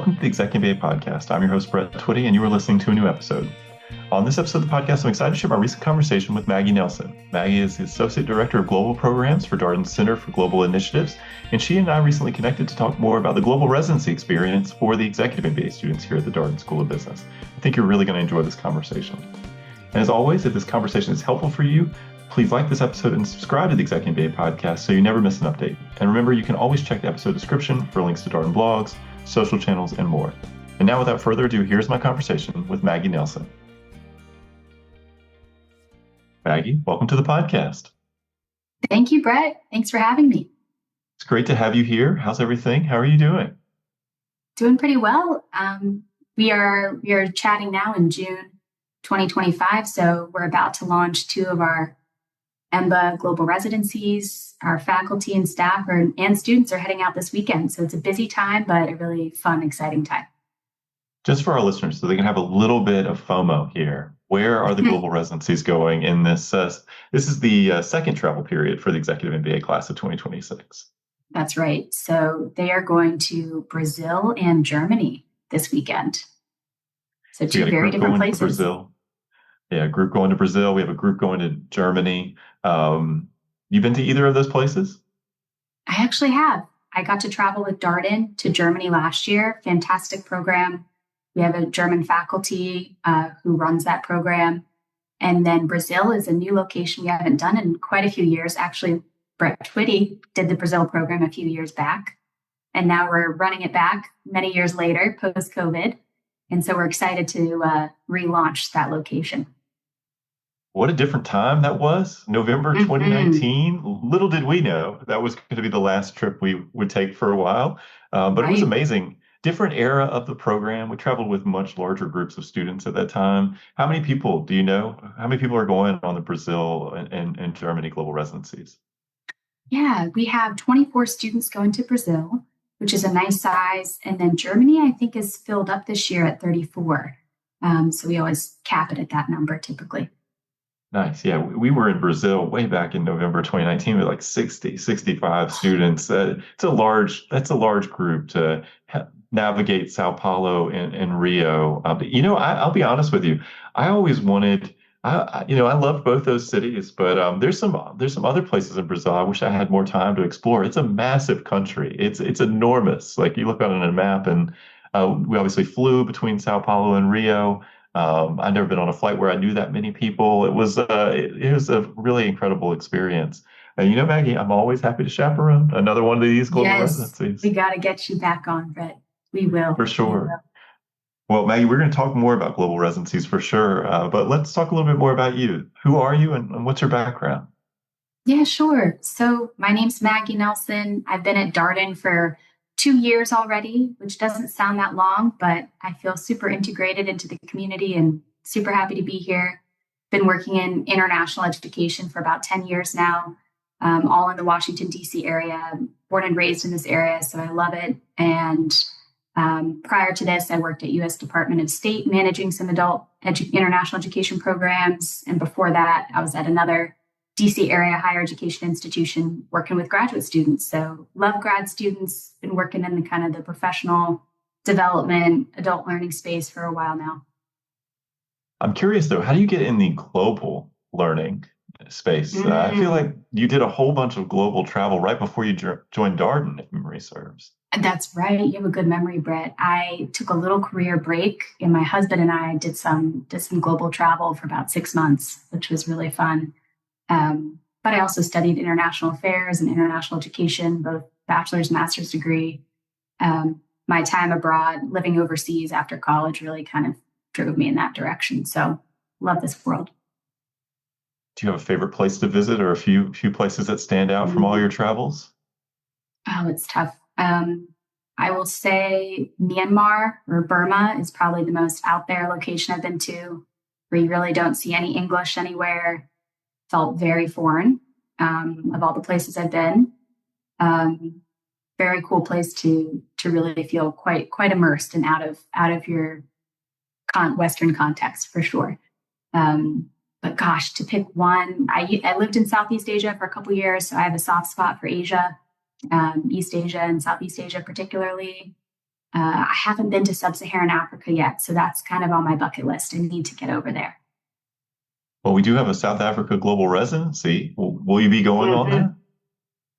Welcome to the ExecMBA podcast. I'm your host, Brett Twitty, and you are listening to a new episode. On this episode of the podcast, I'm excited to share my recent conversation with Maggie Nelsen. Maggie is the Associate Director of Global Programs for Darden's Center for Global Initiatives, and she and I recently connected to talk more about the global residency experience for the Executive MBA students here at the Darden School of Business. I think you're really going to enjoy this conversation. And as always, if this conversation is helpful for you, please like this episode and subscribe to the ExecMBA podcast so you never miss an update. And remember, you can always check the episode description for links to Darden blogs, social channels, and more. And now, without further ado, here's my conversation with Maggie Nelsen. Maggie, welcome to the podcast. Thank you, Brett. Thanks for having me. It's great to have you here. How's everything? How are you doing? Doing pretty well. We are chatting now in June 2025, so we're about to launch 2 of our MBA global residencies. Our faculty and staff and students are heading out this weekend, so it's a busy time, but a really fun, exciting time. Just for our listeners, so they can have a little bit of FOMO here, where are the global residencies going in this? This is the second travel period for the Executive MBA class of 2026. That's right. So they are going to Brazil and Germany this weekend. So 2 very different places. Brazil. Yeah, a group going to Brazil. We have a group going to Germany. You've been to either of those places? I actually have. I got to travel with Darden to Germany last year. Fantastic program. We have a German faculty who runs that program. And then Brazil is a new location we haven't done in quite a few years. Actually, Brett Twitty did the Brazil program a few years back. And now we're running it back many years later, post-COVID. And so we're excited to relaunch that location. What a different time that was. November 2019. Little did we know that was going to be the last trip we would take for a while. But It was amazing. Different era of the program. We traveled with much larger groups of students at that time. How many people do you know? How many people are going on the Brazil and Germany global residencies? Yeah, we have 24 students going to Brazil, which is a nice size. And then Germany, I think, is filled up this year at 34. So we always cap it at that number typically. Nice. Yeah, we were in Brazil way back in November 2019 with like 60, 65 students. That's a large group to navigate Sao Paulo and Rio. I'll be honest with you. I always wanted, I loved both those cities, but there's some other places in Brazil I wish I had more time to explore. It's a massive country. It's enormous. Like you look on a map, and we obviously flew between Sao Paulo and Rio. I've never been on a flight where I knew that many people. It was a really incredible experience. And Maggie, I'm always happy to chaperone another one of these global residencies. We got to get you back on, Brett. We will. For sure. Well, Maggie, we're going to talk more about global residencies for sure. But let's talk a little bit more about you. Who are you and what's your background? Yeah, sure. So my name's Maggie Nelsen. I've been at Darden for 2 years already, which doesn't sound that long, but I feel super integrated into the community and super happy to be here. Been working in international education for about 10 years now, all in the Washington, D.C. area. Born and raised in this area, so I love it. And prior to this, I worked at U.S. Department of State managing some adult international education programs. And before that, I was at another DC area higher education institution working with graduate students. So love grad students, been working in the professional development, adult learning space for a while now. I'm curious though, how do you get in the global learning space? I feel like you did a whole bunch of global travel right before you joined Darden, if memory serves. That's right. You have a good memory, Brett. I took a little career break, and my husband and I did some global travel for about 6 months, which was really fun. But I also studied international affairs and international education, both bachelor's and master's degree. My time abroad, living overseas after college, really kind of drove me in that direction. So love this world. Do you have a favorite place to visit, or a few places that stand out from all your travels? Oh, it's tough. I will say Myanmar or Burma is probably the most out there location I've been to, where you really don't see any English anywhere. Felt very foreign of all the places I've been. Very cool place to really feel quite immersed and out of your Western context for sure. But gosh, to pick one, I lived in Southeast Asia for a couple of years, so I have a soft spot for Asia, East Asia and Southeast Asia particularly. I haven't been to sub-Saharan Africa yet, so that's kind of on my bucket list. I need to get over there. Well, we do have a South Africa global residency. Will you be going on Mhm. that?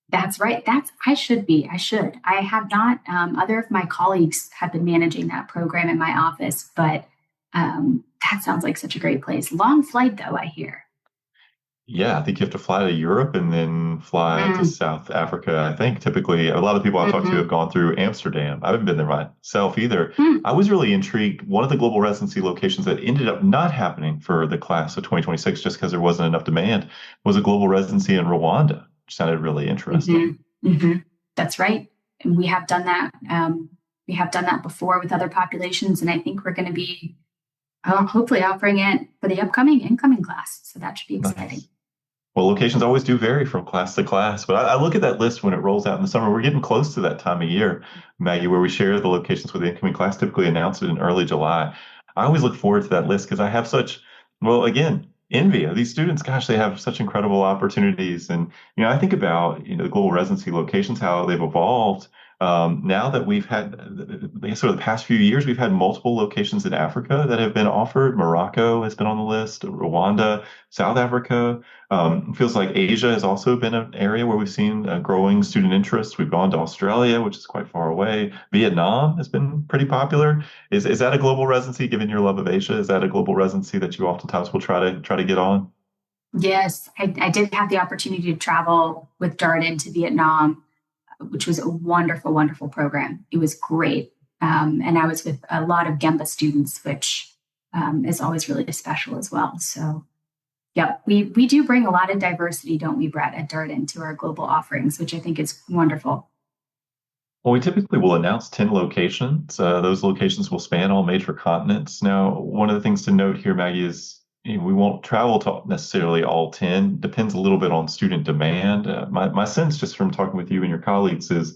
That's right. That's I should be. I should. I have not. Other of my colleagues have been managing that program in my office, but that sounds like such a great place. Long flight, though, I hear. Yeah, I think you have to fly to Europe and then fly to Mm, South Africa. I think typically a lot of people I've talked to have hmm gone through Amsterdam. I haven't been there myself either. mm. I was really intrigued. One of the global residency locations that ended up not happening for the class of 2026 just because there wasn't enough demand was a global residency in Rwanda, which sounded really hmm interesting. hmm That's right. And we have done that. We have done that before with other populations, and I think we're going to be hopefully offering it for the upcoming incoming class. So that should be exciting. Nice. Well, locations always do vary from class to class, but I look at that list when it rolls out in the summer. We're getting close to that time of year, Maggie, where we share the locations with the incoming class, typically announce it in early July. I always look forward to that list because I have such, well, again, envy of these students. Gosh, they have such incredible opportunities. And, I think about, the global residency locations, how they've evolved. Now that we've had, sort of the past few years, we've had multiple locations in Africa that have been offered. Morocco has been on the list, Rwanda, South Africa. It feels like Asia has also been an area where we've seen growing student interest. We've gone to Australia, which is quite far away. Vietnam has been pretty popular. Is that a global residency, given your love of Asia? Is that a global residency that you oftentimes will try to get on? Yes, I did have the opportunity to travel with Darden to Vietnam, which was a wonderful, wonderful program. It was great. And I was with a lot of Gemba students, which is always really special as well. So, yeah, we do bring a lot of diversity, don't we, Brett, at Darden to our global offerings, which I think is wonderful. Well, we typically will announce 10 locations. Those locations will span all major continents. Now, one of the things to note here, Maggie, is we won't travel to necessarily all 10. Depends a little bit on student demand. My sense, just from talking with you and your colleagues, is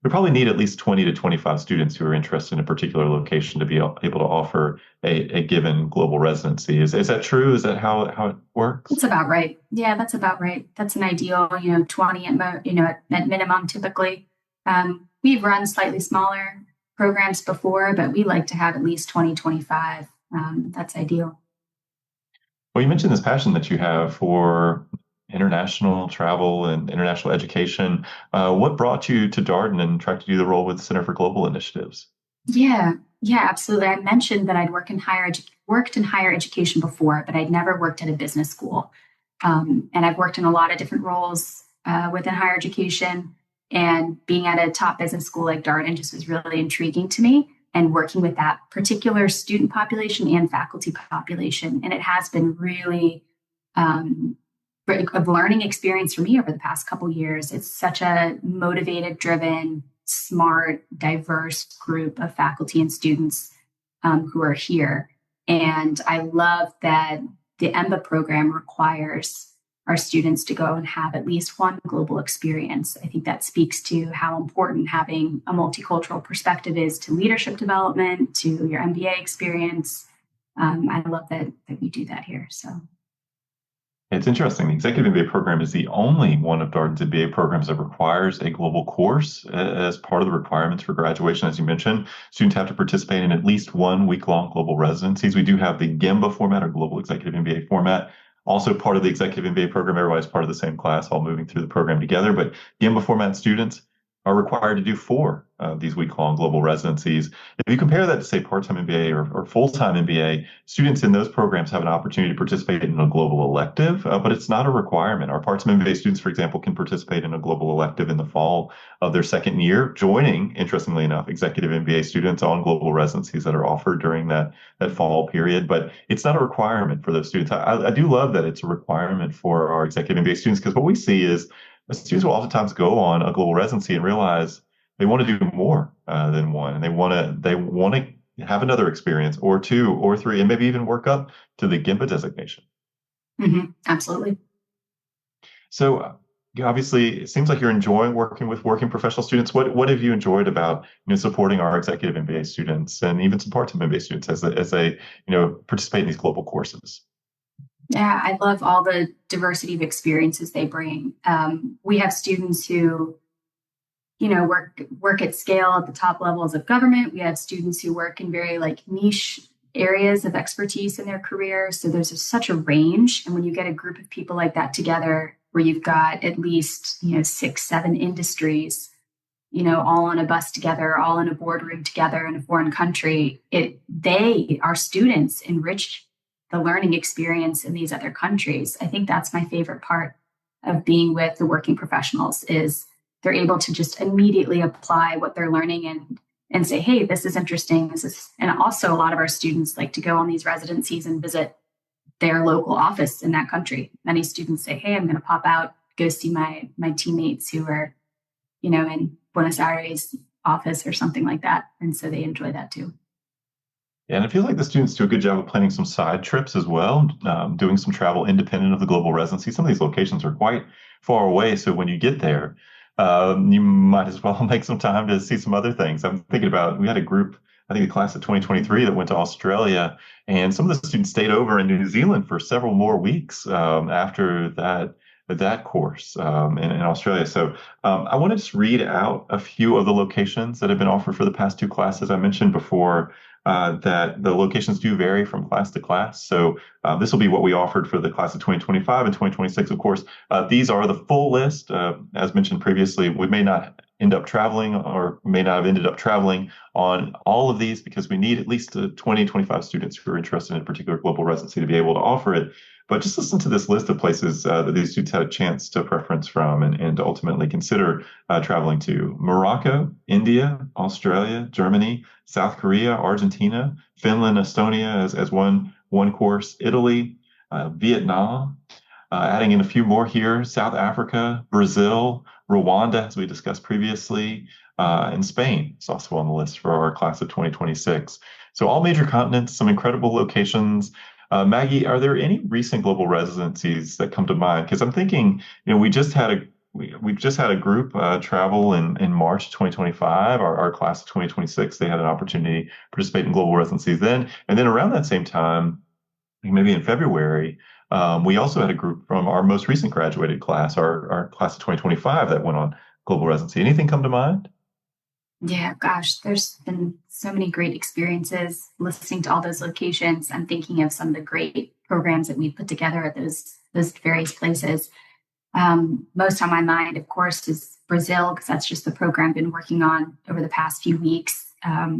we probably need at least 20 to 25 students who are interested in a particular location to be able to offer a given global residency. Is that true? Is that how it works? That's about right. Yeah, that's about right. That's an ideal, 20 at minimum typically. We've run slightly smaller programs before, but we like to have at least 20, 25. That's ideal. Well, you mentioned this passion that you have for international travel and international education. What brought you to Darden and tried to do the role with the Center for Global Initiatives? Yeah, yeah, absolutely. I mentioned that I'd worked in higher education before, but I'd never worked at a business school. And I've worked in a lot of different roles within higher education. And being at a top business school like Darden just was really intriguing to me. And working with that particular student population and faculty population, and it has been really um, a learning experience for me over the past couple years. It's such a motivated, driven, smart, diverse group of faculty and students who are here. And I love that the EMBA program requires our students to go and have at least one global experience. I think that speaks to how important having a multicultural perspective is to leadership development, to your MBA experience. I love that we do that here. So It's interesting. The Executive MBA program is the only one of Darden's MBA programs that requires a global course as part of the requirements for graduation. As you mentioned, students have to participate in at least one week-long global residencies. We do have the GEMBA format or Global Executive MBA format, also part of the Executive MBA program. Everybody's part of the same class, all moving through the program together. But GEMBA format students are required to do four of these week-long global residencies. If you compare that to, say, part-time MBA or full-time MBA, students in those programs have an opportunity to participate in a global elective, but it's not a requirement. Our part-time MBA students, for example, can participate in a global elective in the fall of their second year, joining, interestingly enough, executive MBA students on global residencies that are offered during that fall period. But it's not a requirement for those students. I do love that it's a requirement for our executive MBA students because what we see is students will oftentimes go on a global residency and realize they want to do more than one, and they want to have another experience or two or three, and maybe even work up to the GIMBA designation. absolutely. So obviously, it seems like you're enjoying working with working professional students. What have you enjoyed about supporting our executive MBA students and even some part-time MBA students as they participate in these global courses? Yeah, I love all the diversity of experiences they bring. We have students who work at scale at the top levels of government. We have students who work in very like niche areas of expertise in their career. So there's such a range. And when you get a group of people like that together, where you've got at least, 6, 7 industries, all on a bus together, all in a boardroom together in a foreign country, our students enrich the learning experience in these other countries. I think that's my favorite part of being with the working professionals is they're able to just immediately apply what they're learning and say, hey, this is interesting. And also a lot of our students like to go on these residencies and visit their local office in that country. Many students say, hey, I'm going to pop out, go see my teammates who are, in Buenos Aires office or something like that. And so they enjoy that too. Yeah, and I feel like the students do a good job of planning some side trips as well, doing some travel independent of the global residency. Some of these locations are quite far away, so when you get there, you might as well make some time to see some other things. I'm thinking about we had a group, I think the class of 2023 that went to Australia, and some of the students stayed over in New Zealand for several more weeks after that course in Australia. So I want to just read out a few of the locations that have been offered for the past two classes. I mentioned before that the locations do vary from class to class. So this will be what we offered for the class of 2025 and 2026. Of course, these are the full list. As mentioned previously, we may not end up traveling or may not have ended up traveling on all of these because we need at least 20, 25 students who are interested in a particular global residency to be able to offer it. But just listen to this list of places that these students had a chance to preference from and ultimately consider traveling to: Morocco, India, Australia, Germany, South Korea, Argentina, Finland, Estonia as one course, Italy, Vietnam, adding in a few more here: South Africa, Brazil, Rwanda, as we discussed previously, and Spain is also on the list for our class of 2026. So all major continents, some incredible locations. Maggie, are there any recent global residencies that come to mind? Because I'm thinking, we just had a group travel in March 2025. Our class of 2026, they had an opportunity to participate in global residencies then, and then around that same time, maybe in February, we also had a group from our most recent graduated class, our class of 2025, that went on global residency. Anything come to mind? Yeah, gosh, there's been so many great experiences listening to all those locations. I'm thinking of some of the great programs that we've put together at those various places. Most on my mind, of course, is Brazil, because that's just the program I've been working on over the past few weeks.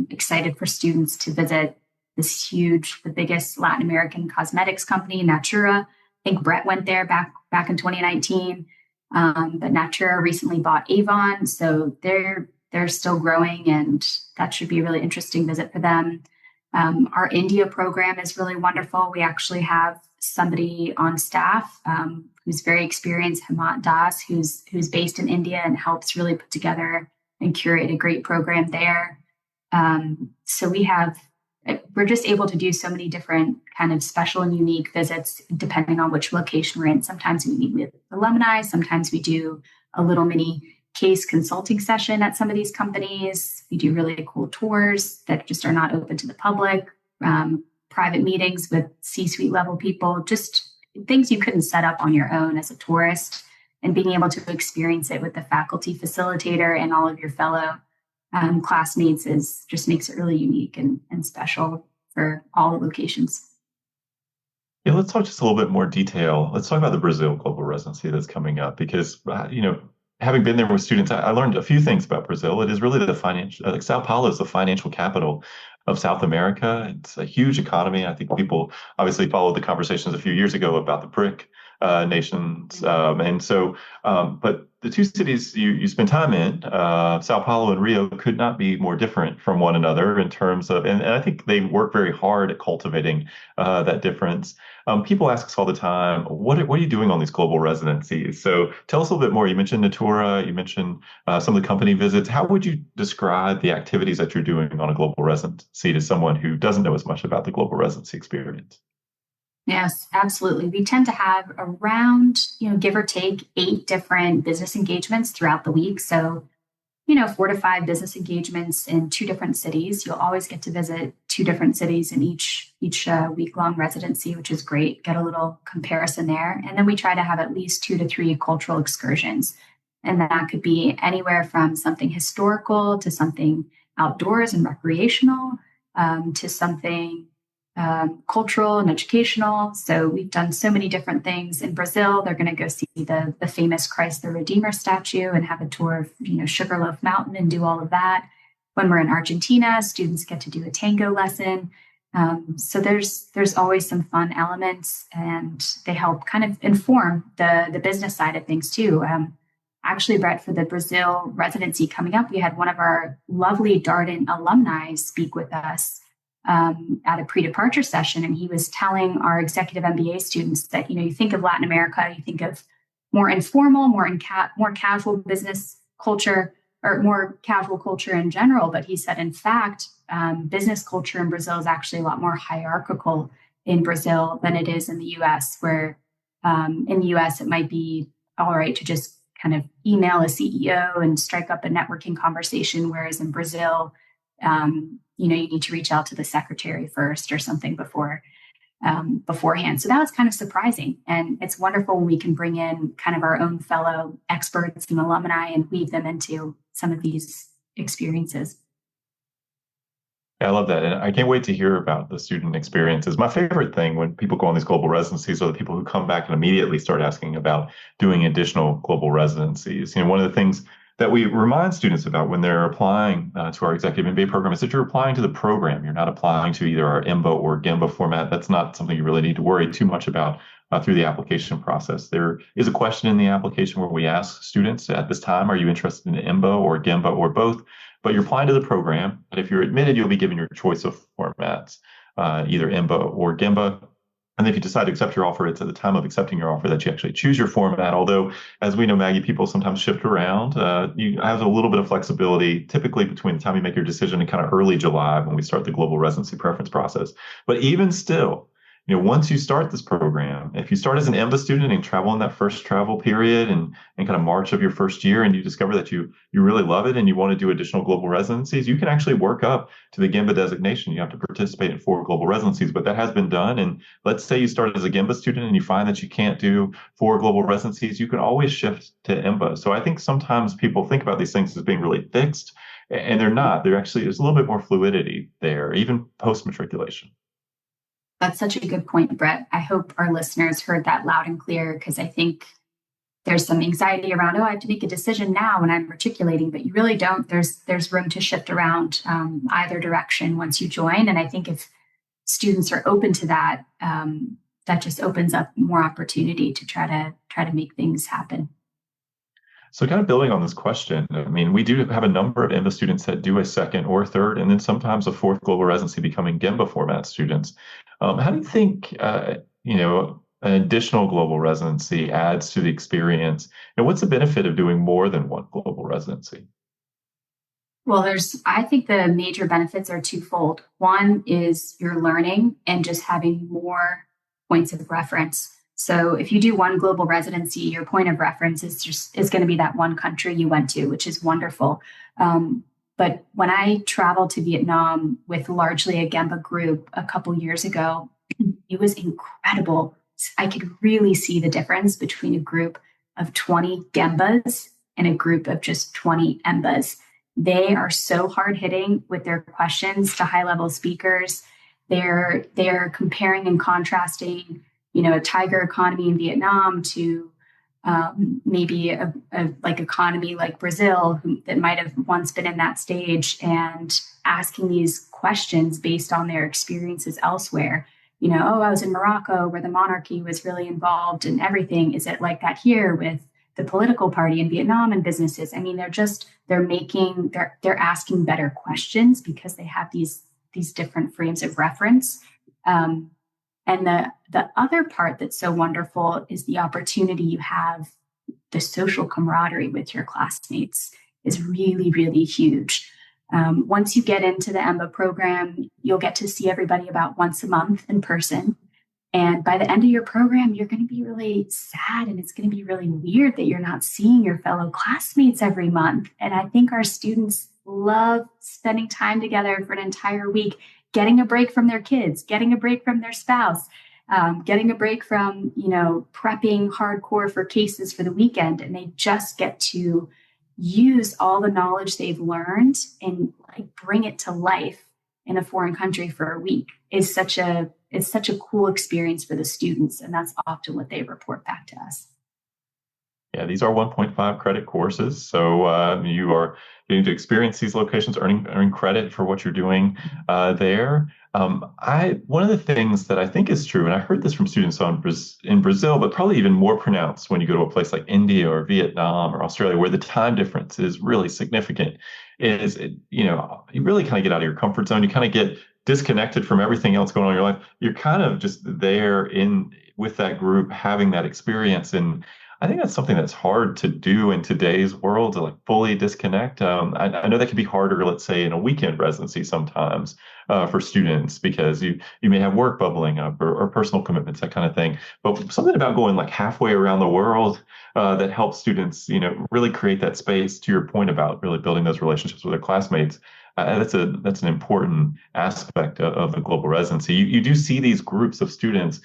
Excited for students to visit the biggest Latin American cosmetics company, Natura. I think Brett went there back in 2019. But Natura recently bought Avon, so they're still growing, and that should be a really interesting visit for them. Our India program is really wonderful. We actually have somebody on staff who's very experienced, Hamat Das, who's based in India and helps really put together and curate a great program there. So we're just able to do so many different kind of special and unique visits depending on which location we're in. Sometimes we meet with alumni, sometimes we do a little mini case consulting session at some of these companies. We do really cool tours that just are not open to the public, private meetings with C-suite level people, just things you couldn't set up on your own as a tourist, and being able to experience it with the faculty facilitator and all of your fellow classmates just makes it really unique and special for all the locations. Yeah, let's talk just a little bit more detail. Let's talk about the Brazil global residency that's coming up because, having been there with students, I learned a few things about Brazil. It is really the financial, like Sao Paulo is the financial capital of South America. It's a huge economy. I think people obviously followed the conversations a few years ago about the BRIC nations. But the two cities you spend time in, Sao Paulo and Rio, could not be more different from one another in terms of, and I think they work very hard at cultivating that difference. People ask us all the time, what are you doing on these global residencies? So tell us a little bit more. You mentioned Natura, you mentioned some of the company visits. How would you describe the activities that you're doing on a global residency to someone who doesn't know as much about the global residency experience? Yes, absolutely. We tend to have around, give or take 8 different business engagements throughout the week. So, 4 to 5 business engagements in 2 different cities. You'll always get to visit 2 different cities in each week-long residency, which is great. Get a little comparison there. And then we try to have at least 2 to 3 cultural excursions. And that could be anywhere from something historical to something outdoors and recreational, to something cultural and educational. So we've done so many different things. In Brazil, they're going to go see the famous Christ the Redeemer statue and have a tour of, Sugarloaf Mountain and do all of that. When we're in Argentina, students get to do a tango lesson. So there's always some fun elements, and they help kind of inform the business side of things too. Actually, Brett, for the Brazil residency coming up, we had one of our lovely Darden alumni speak with us at a pre-departure session, and he was telling our executive MBA students that you think of Latin America, you think of more informal, more casual business culture, or more casual culture in general. But he said, in fact, business culture in Brazil is actually a lot more hierarchical in Brazil than it is in the U.S., where in the U.S. it might be all right to just kind of email a CEO and strike up a networking conversation, whereas in Brazil, you need to reach out to the secretary first or something beforehand. So that was kind of surprising. And it's wonderful when we can bring in kind of our own fellow experts and alumni and weave them into some of these experiences. Yeah, I love that. And I can't wait to hear about the student experiences. My favorite thing when people go on these global residencies are the people who come back and immediately start asking about doing additional global residencies. One of the things that we remind students about when they're applying to our executive MBA program is that you're applying to the program. You're not applying to either our MBA or GEMBA format. That's not something you really need to worry too much about through the application process. There is a question in the application where we ask students at this time, are you interested in MBA or GEMBA or both? But you're applying to the program. But if you're admitted, you'll be given your choice of formats, either MBA or GEMBA. And if you decide to accept your offer, it's at the time of accepting your offer that you actually choose your format. Although, as we know, Maggie, people sometimes shift around. You have a little bit of flexibility, typically between the time you make your decision and kind of early July when we start the global residency preference process. But even still, once you start this program, if you start as an MBA student and travel in that first travel period and kind of March of your first year, and you discover that you really love it and you want to do additional global residencies, you can actually work up to the GEMBA designation. You have to participate in 4 global residencies, but that has been done. And let's say you started as a GEMBA student and you find that you can't do 4 global residencies, you can always shift to MBA. So I think sometimes people think about these things as being really fixed, and they're not. There's a little bit more fluidity there, even post-matriculation. That's such a good point, Brett. I hope our listeners heard that loud and clear, because I think there's some anxiety around, I have to make a decision now when I'm matriculating, but you really don't. There's room to shift around either direction once you join. And I think if students are open to that, that just opens up more opportunity to try to make things happen. So kind of building on this question, I mean, we do have a number of MBA students that do a second or third, and then sometimes a 4th global residency becoming GEMBA format students. How do you think, an additional global residency adds to the experience? And what's the benefit of doing more than one global residency? Well, I think the major benefits are twofold. One is you're learning and just having more points of reference. So if you do one global residency, your point of reference is going to be that one country you went to, which is wonderful. But when I traveled to Vietnam with largely a GEMBA group a couple years ago, it was incredible. I could really see the difference between a group of 20 GEMBAs and a group of just 20 MBAs. They are so hard hitting with their questions to high level speakers. They're comparing and contrasting, a tiger economy in Vietnam to maybe a like economy like Brazil that might have once been in that stage, and asking these questions based on their experiences elsewhere. I was in Morocco where the monarchy was really involved in everything. Is it like that here with the political party in Vietnam and businesses? I mean, they're asking better questions because they have these different frames of reference. And the other part that's so wonderful is the opportunity you have. The social camaraderie with your classmates is really, really huge. Once you get into the MBA program, you'll get to see everybody about once a month in person. And by the end of your program, you're going to be really sad, and it's going to be really weird that you're not seeing your fellow classmates every month. And I think our students love spending time together for an entire week, getting a break from their kids, getting a break from their spouse, getting a break from, prepping hardcore for cases for the weekend, and they just get to use all the knowledge they've learned and like bring it to life in a foreign country for a week is such a cool experience for the students. And that's often what they report back to us. Yeah, these are 1.5 credit courses. So you are getting to experience these locations, earning credit for what you're doing there. One of the things that I think is true, and I heard this from students in Brazil, but probably even more pronounced when you go to a place like India or Vietnam or Australia, where the time difference is really significant, you really kind of get out of your comfort zone. You kind of get disconnected from everything else going on in your life. You're kind of just there with that group, having that experience. And I think that's something that's hard to do in today's world, to like fully disconnect. I know that can be harder, let's say, in a weekend residency sometimes for students, because you may have work bubbling up or personal commitments, that kind of thing. But something about going like halfway around the world that helps students, really create that space. To your point about really building those relationships with their classmates, that's an important aspect of the global residency. You do see these groups of students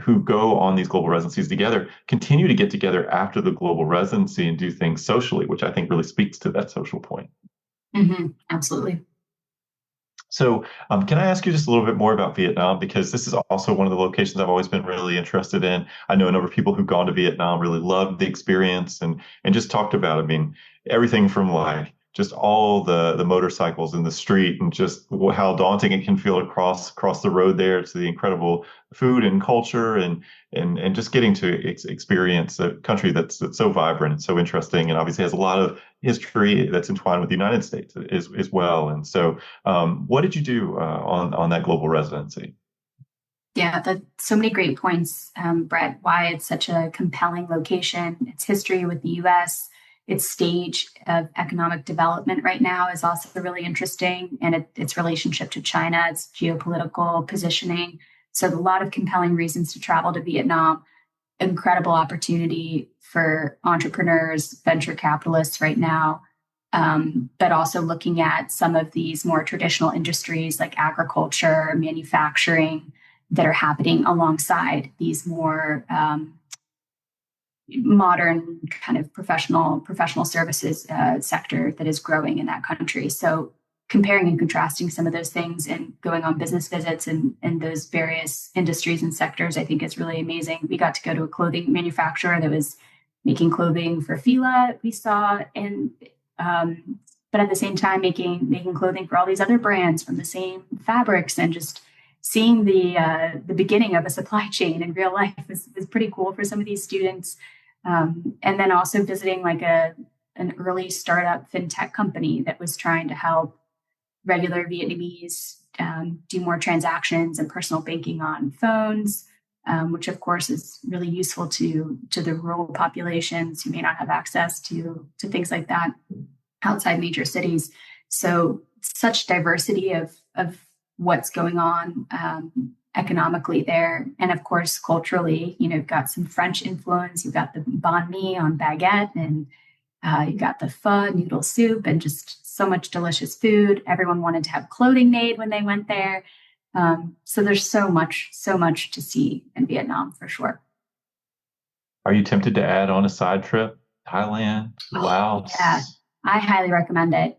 who go on these global residencies together, continue to get together after the global residency and do things socially, which I think really speaks to that social point. Absolutely. So, can I ask you just a little bit more about Vietnam? Because this is also one of the locations I've always been really interested in. I know a number of people who've gone to Vietnam really loved the experience and just talked about, I mean, everything from like just all the motorcycles in the street and just how daunting it can feel across the road there, to the incredible food and culture and just getting to experience a country that's so vibrant and so interesting, and obviously has a lot of history that's entwined with the United States as well. And so, what did you do on that global residency? Yeah, that's so many great points, Brett. Why it's such a compelling location. Its history with the U.S., its stage of economic development right now is also really interesting, and its relationship to China, its geopolitical positioning. So, a lot of compelling reasons to travel to Vietnam. Incredible opportunity for entrepreneurs, venture capitalists right now, but also looking at some of these more traditional industries like agriculture, manufacturing, that are happening alongside these more modern kind of professional services sector that is growing in that country. So comparing and contrasting some of those things and going on business visits in those various industries and sectors, I think is really amazing. We got to go to a clothing manufacturer that was making clothing for Fila, we saw, and but at the same time making clothing for all these other brands from the same fabrics, and just seeing the beginning of a supply chain in real life was pretty cool for some of these students. And then also visiting like an early startup fintech company that was trying to help regular Vietnamese do more transactions and personal banking on phones, which of course is really useful to the rural populations who may not have access to things like that outside major cities. So such diversity of what's going on economically there. And of course, culturally, you've got some French influence, you've got the banh mi on baguette, and you've got the pho noodle soup, and just so much delicious food. Everyone wanted to have clothing made when they went there. So there's so much to see in Vietnam for sure. Are you tempted to add on a side trip? Thailand, Laos? Yeah, I highly recommend it.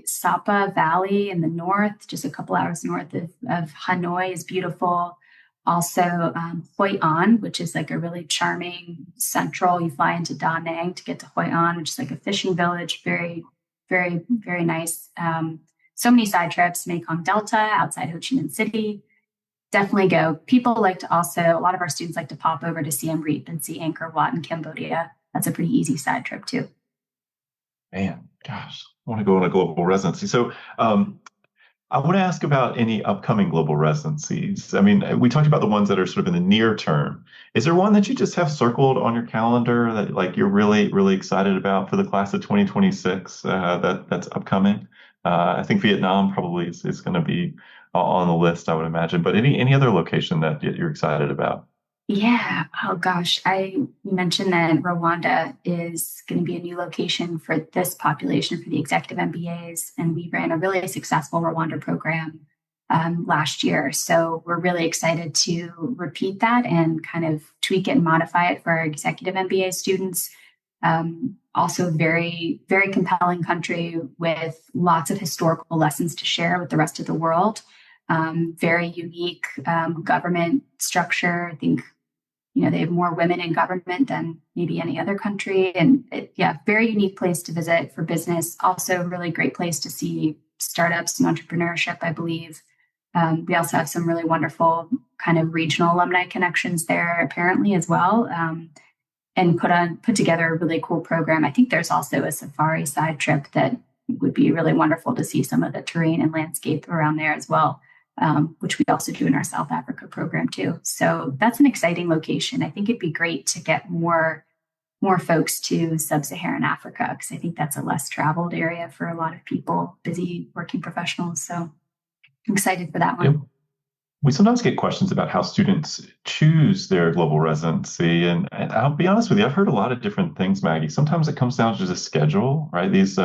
Sapa Valley in the north, just a couple hours north of Hanoi, is beautiful. Also, Hoi An, which is like a really charming central. You fly into Da Nang to get to Hoi An, which is like a fishing village. Very, very, very nice. So many side trips. Mekong Delta outside Ho Chi Minh City. Definitely go. People like to also, a lot of our students like to pop over to Siem Reap and see Angkor Wat in Cambodia. That's a pretty easy side trip too. Man, gosh, I want to go on a global residency. So, I want to ask about any upcoming global residencies. I mean, we talked about the ones that are sort of in the near term. Is there one that you just have circled on your calendar that like you're really, really excited about for the class of 2026 that's upcoming? I think Vietnam probably is going to be on the list, I would imagine. But any other location that you're excited about? Yeah. Oh gosh. You mentioned that Rwanda is going to be a new location for this population for the executive MBAs. And we ran a really successful Rwanda program last year. So we're really excited to repeat that and kind of tweak it and modify it for our executive MBA students. Also very, very compelling country with lots of historical lessons to share with the rest of the world. Very unique government structure. I think, they have more women in government than maybe any other country. And very unique place to visit for business. Also a really great place to see startups and entrepreneurship, I believe. We also have some really wonderful kind of regional alumni connections there apparently as well. And put together a really cool program. I think there's also a safari side trip that would be really wonderful to see some of the terrain and landscape around there as well, which we also do in our South Africa program too. So that's an exciting location. I think it'd be great to get more folks to sub-Saharan Africa, because I think that's a less traveled area for a lot of people, busy working professionals. So I'm excited for that one. Yep. We sometimes get questions about how students choose their global residency. And I'll be honest with you, I've heard a lot of different things, Maggie. Sometimes it comes down to the schedule, right? These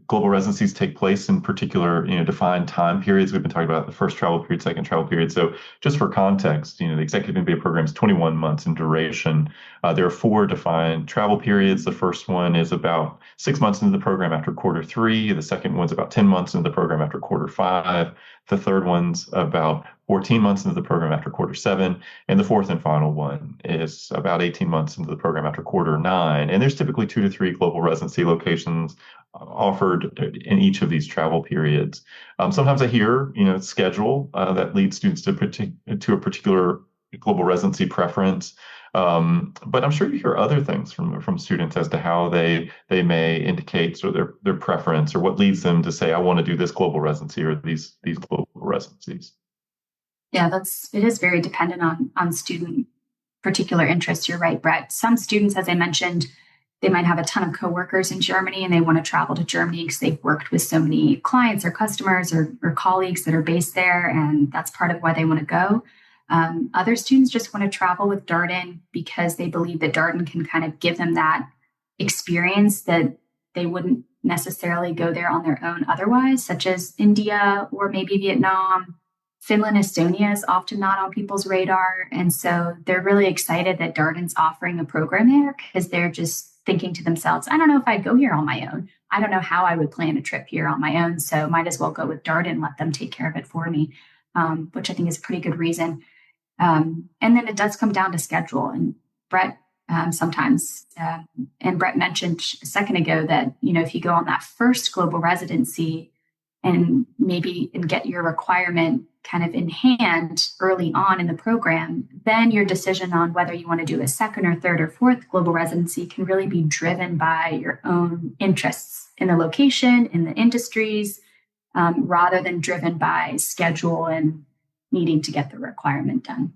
global residencies take place in particular, defined time periods. We've been talking about the first travel period, second travel period. So just for context, the executive MBA program is 21 months in duration. There are 4 defined travel periods. The first one is about 6 months into the program after quarter 3. The second one's about 10 months into the program after quarter 5. The third one's about 14 months into the program after quarter 7. And the fourth and final one is about 18 months into the program after quarter 9. And there's typically 2 to 3 global residency locations offered in each of these travel periods. Sometimes I hear, schedule that leads students to a particular global residency preference. But I'm sure you hear other things from students as to how they may indicate sort of their preference, or what leads them to say, I want to do this global residency or these global residencies. Yeah, it is very dependent on student particular interests. You're right, Brett. Some students, as I mentioned, they might have a ton of coworkers in Germany and they want to travel to Germany because they've worked with so many clients or customers or colleagues that are based there. And that's part of why they want to go. Other students just want to travel with Darden because they believe that Darden can kind of give them that experience that they wouldn't necessarily go there on their own otherwise, such as India or maybe Vietnam. Finland, Estonia is often not on people's radar. And so they're really excited that Darden's offering a program there, because they're just thinking to themselves, I don't know if I'd go here on my own. I don't know how I would plan a trip here on my own. So might as well go with Darden, let them take care of it for me, which I think is a pretty good reason. And then it does come down to schedule. And Brett sometimes, and Brett mentioned a second ago that, if you go on that first global residency and get your requirement kind of in hand early on in the program, then your decision on whether you want to do a second or third or fourth global residency can really be driven by your own interests in the location, in the industries, rather than driven by schedule and needing to get the requirement done.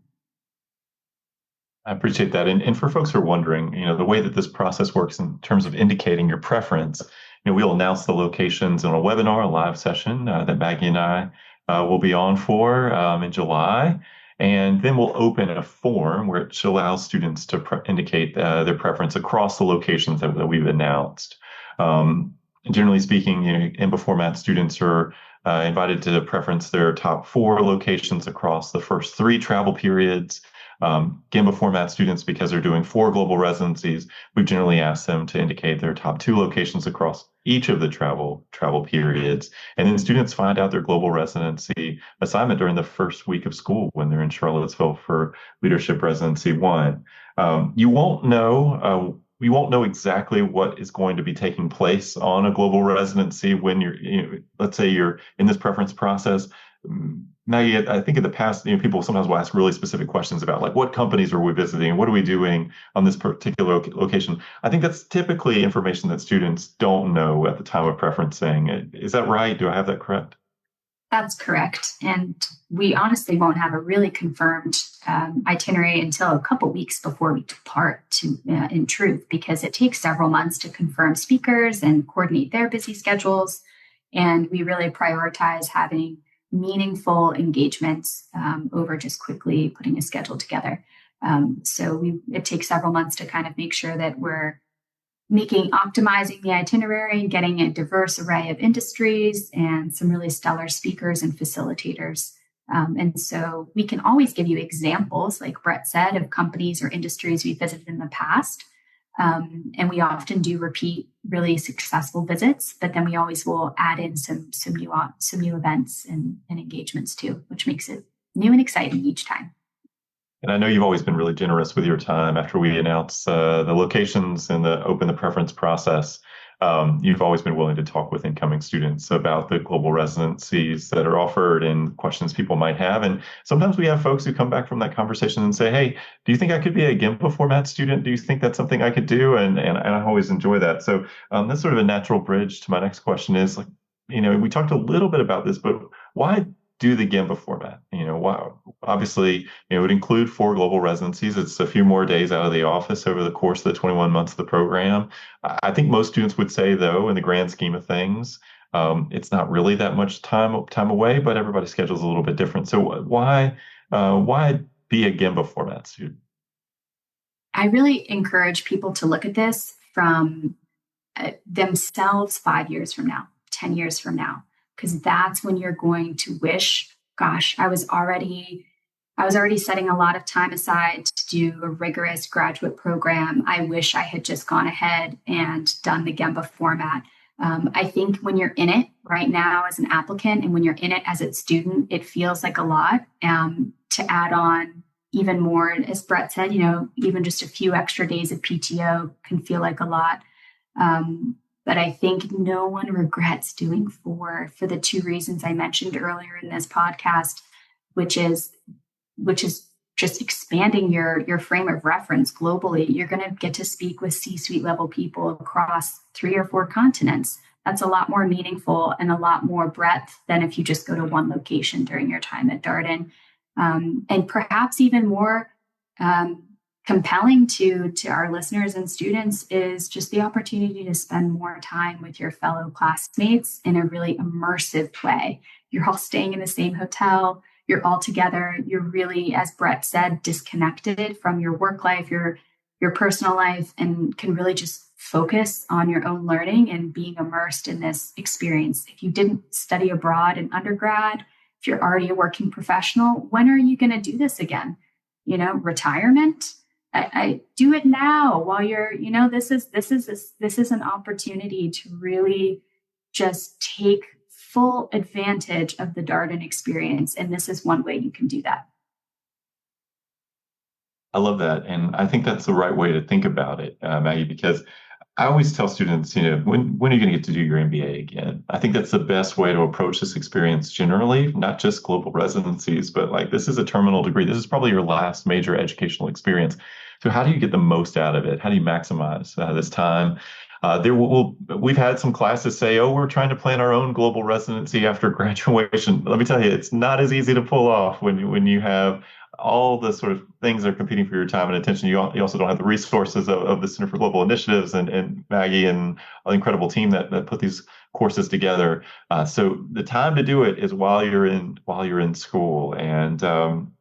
I appreciate that. And for folks who are wondering, the way that this process works in terms of indicating your preference, we'll announce the locations in a webinar, a live session that Maggie and I will be on for in July. And then we'll open a form which allows students to indicate their preference across the locations that we've announced. Generally speaking, MBA format students are invited to preference their top 4 locations across the first 3 travel periods. Gamba format students, because they're doing 4 global residencies, we've generally asked them to indicate their top 2 locations across each of the travel periods. And then students find out their global residency assignment during the first week of school when they're in Charlottesville for Leadership Residency 1. You won't know. We won't know exactly what is going to be taking place on a global residency when let's say you're in this preference process. Maggie, I think in the past, people sometimes will ask really specific questions about like, what companies are we visiting? What are we doing on this particular location? I think that's typically information that students don't know at the time of preferencing. Is that right? Do I have that correct? That's correct. And we honestly won't have a really confirmed itinerary until a couple weeks before we depart, in truth, because it takes several months to confirm speakers and coordinate their busy schedules. And we really prioritize having meaningful engagements over just quickly putting a schedule together. So it takes several months to kind of make sure that we're optimizing the itinerary and getting a diverse array of industries and some really stellar speakers and facilitators. And so we can always give you examples, like Brett said, of companies or industries we visited in the past. And we often do repeat really successful visits, but then we always will add in some new events and engagements too, which makes it new and exciting each time. And I know you've always been really generous with your time after we announce the locations and the open the preference process. You've always been willing to talk with incoming students about the global residencies that are offered and questions people might have. And sometimes we have folks who come back from that conversation and say, hey, do you think I could be a GIMBA format student? Do you think that's something I could do? And I always enjoy that. So that's sort of a natural bridge to my next question is like, we talked a little bit about this, but why do the GIMBA format? Wow. Obviously, it would include 4 global residencies. It's a few more days out of the office over the course of the 21 months of the program. I think most students would say, though, in the grand scheme of things, it's not really that much time away, but everybody's schedule is a little bit different. So why be a GIMBA format student? I really encourage people to look at this from themselves 5 years from now, 10 years from now, because that's when you're going to wish, gosh, I was already setting a lot of time aside to do a rigorous graduate program. I wish I had just gone ahead and done the GEMBA format. I think when you're in it right now as an applicant and when you're in it as a student, it feels like a lot. To add on even more, as Brett said, even just a few extra days of PTO can feel like a lot. But I think no one regrets doing 4 for the 2 reasons I mentioned earlier in this podcast, which is just expanding your frame of reference globally. You're going to get to speak with C-suite level people across 3 or 4 continents. That's a lot more meaningful and a lot more breadth than if you just go to one location during your time at Darden. And perhaps even more compelling to our listeners and students is just the opportunity to spend more time with your fellow classmates in a really immersive way. You're all staying in the same hotel. You're all together. You're really, as Brett said, disconnected from your work life, your personal life, and can really just focus on your own learning and being immersed in this experience. If you didn't study abroad in undergrad, if you're already a working professional, when are you going to do this again? Retirement. I do it now while you're, this is an opportunity to really just take full advantage of the Darden experience. And this is one way you can do that. I love that. And I think that's the right way to think about it, Maggie, because I always tell students, when are you going to get to do your MBA again? I think that's the best way to approach this experience generally, not just global residencies, but like this is a terminal degree. This is probably your last major educational experience. So how do you get the most out of it? How do you maximize this time? We've had some classes say, oh, we're trying to plan our own global residency after graduation. Let me tell you, it's not as easy to pull off when you have all the sort of things that are competing for your time and attention. You also don't have the resources of the Center for Global Initiatives and Maggie and the incredible team that put these courses together. So the time to do it is while you're in school, and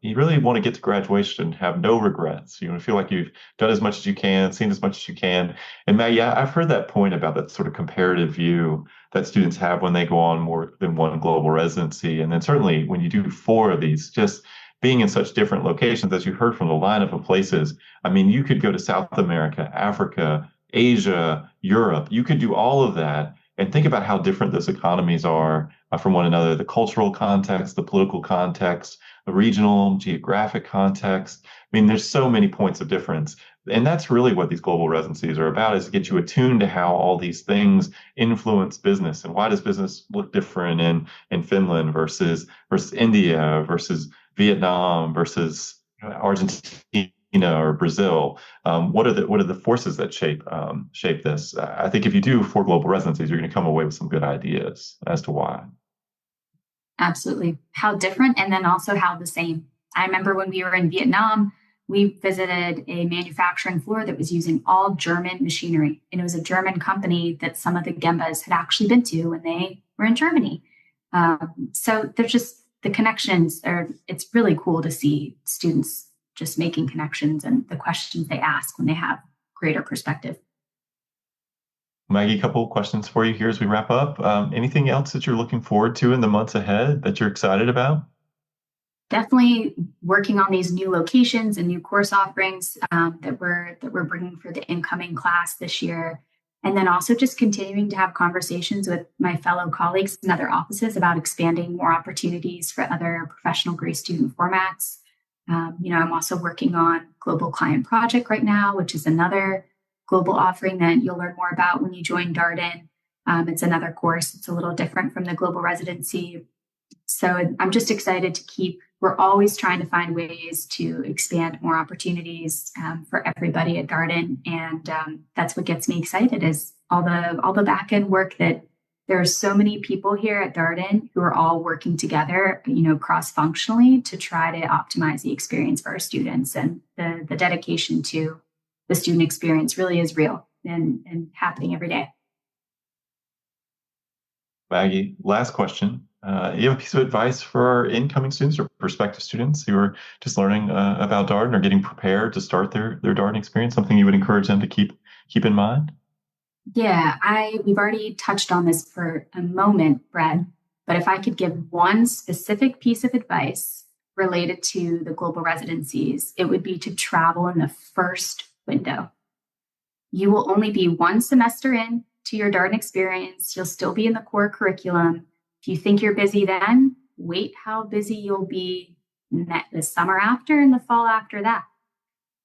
you really want to get to graduation and have no regrets. You want to feel like you've done as much as you can, seen as much as you can. And Maggie, I've heard that point about that sort of comparative view that students have when they go on more than one global residency, and then certainly when you do 4 of these, just being in such different locations, as you heard from the lineup of places. I mean, you could go to South America, Africa, Asia, Europe. You could do all of that and think about how different those economies are from one another, the cultural context, the political context, the regional, geographic context. I mean, there's so many points of difference. And that's really what these global residencies are about, is to get you attuned to how all these things influence business. And why does business look different in Finland versus India versus Vietnam versus Argentina or Brazil? What are the forces that shape this? I think if you do 4 global residencies, you're going to come away with some good ideas as to why. Absolutely. How different, and then also how the same. I remember when we were in Vietnam, we visited a manufacturing floor that was using all German machinery. And it was a German company that some of the Gembas had actually been to when they were in Germany. So there's just the connections it's really cool to see students just making connections and the questions they ask when they have greater perspective. Maggie, a couple of questions for you here as we wrap up. Anything else that you're looking forward to in the months ahead that you're excited about? Definitely working on these new locations and new course offerings that we're bringing for the incoming class this year. And then also just continuing to have conversations with my fellow colleagues in other offices about expanding more opportunities for other professional degree student formats. I'm also working on Global Client Project right now, which is another global offering that you'll learn more about when you join Darden. It's another course. It's a little different from the global residency. So I'm just excited to we're always trying to find ways to expand more opportunities for everybody at Darden. And that's what gets me excited is all the back end work that there are so many people here at Darden who are all working together, cross-functionally to try to optimize the experience for our students. And the dedication to the student experience really is real and happening every day. Maggie, last question. You have a piece of advice for our incoming students or prospective students who are just learning about Darden or getting prepared to start their Darden experience, something you would encourage them to keep in mind? Yeah, we've already touched on this for a moment, Brad, but if I could give one specific piece of advice related to the global residencies, it would be to travel in the first window. You will only be one semester in to your Darden experience. You'll still be in the core curriculum. If you think you're busy then, wait how busy you'll be the summer after and the fall after that.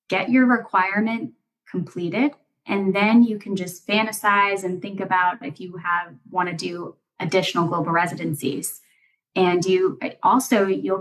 Get your requirement completed, and then you can just fantasize and think about if you want to do additional global residencies. And you'll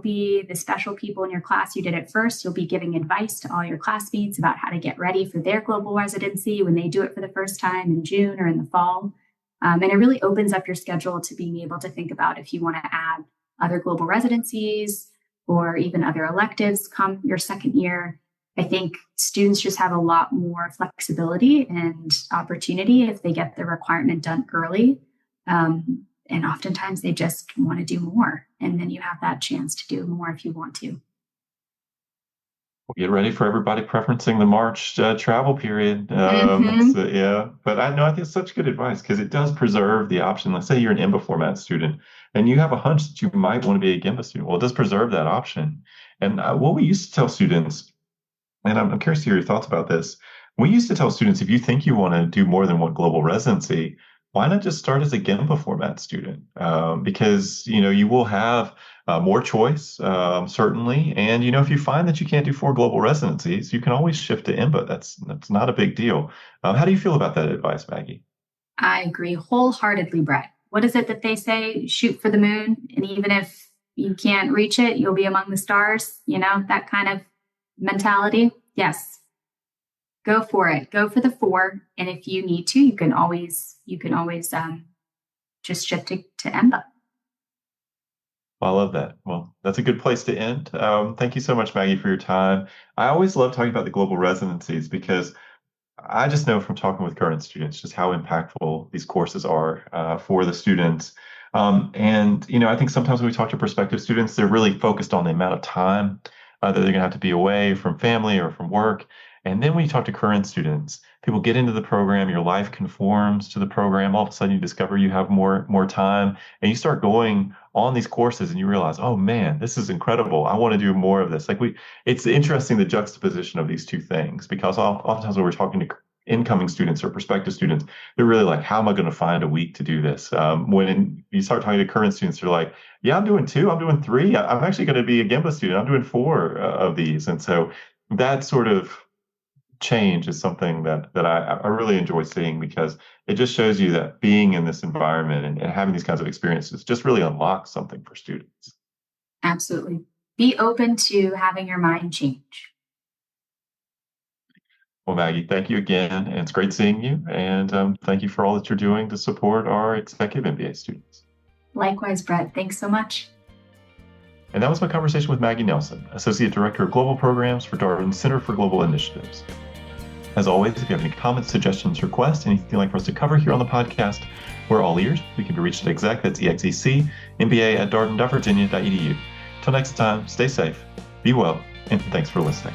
be the special people in your class you did at first. You'll be giving advice to all your classmates about how to get ready for their global residency when they do it for the first time in June or in the fall. And it really opens up your schedule to being able to think about if you want to add other global residencies or even other electives come your second year. I think students just have a lot more flexibility and opportunity if they get the requirement done early. And oftentimes they just want to do more. And then you have that chance to do more if you want to. We'll get ready for everybody preferencing the March travel period. Yeah, but I think it's such good advice because it does preserve the option. Let's say you're an MBA format student and you have a hunch that you might want to be a GIMBA student. Well, it does preserve that option. And what we used to tell students, and I'm curious to hear your thoughts about this. We used to tell students, if you think you want to do more than one global residency, why not just start as a GIMBA format student? Because, you will have more choice, certainly. And, if you find that you can't do 4 global residencies, you can always shift to MBA. That's not a big deal. How do you feel about that advice, Maggie? I agree wholeheartedly, Brett. What is it that they say? Shoot for the moon. And even if you can't reach it, you'll be among the stars, that kind of mentality. Yes. Go for it. Go for the 4. And if you need to, you can always just shift to MBA. Well, I love that. Well, that's a good place to end. Thank you so much, Maggie, for your time. I always love talking about the global residencies because I just know from talking with current students just how impactful these courses are for the students. And I think sometimes when we talk to prospective students, they're really focused on the amount of time that they're going to have to be away from family or from work. And then when you talk to current students, people get into the program, your life conforms to the program. All of a sudden you discover you have more time and you start going on these courses and you realize, oh man, this is incredible. I want to do more of this. It's interesting, the juxtaposition of these two things, because oftentimes when we're talking to incoming students or prospective students, they're really like, how am I going to find a week to do this? When you start talking to current students, they're like, yeah, I'm doing 2, I'm doing 3. I'm actually going to be a GIMBA student. I'm doing 4 of these. And so that sort of change is something that I really enjoy seeing, because it just shows you that being in this environment and having these kinds of experiences just really unlocks something for students. Absolutely. Be open to having your mind change. Well, Maggie, thank you again. And it's great seeing you. And thank you for all that you're doing to support our executive MBA students. Likewise, Brett. Thanks so much. And that was my conversation with Maggie Nelsen, Associate Director of Global Programs for Darden Center for Global Initiatives. As always, if you have any comments, suggestions, requests, anything you'd like for us to cover here on the podcast, we're all ears. We can be reached at exec, that's ExecMBA at darden.virginia.edu. Till next time, stay safe, be well, and thanks for listening.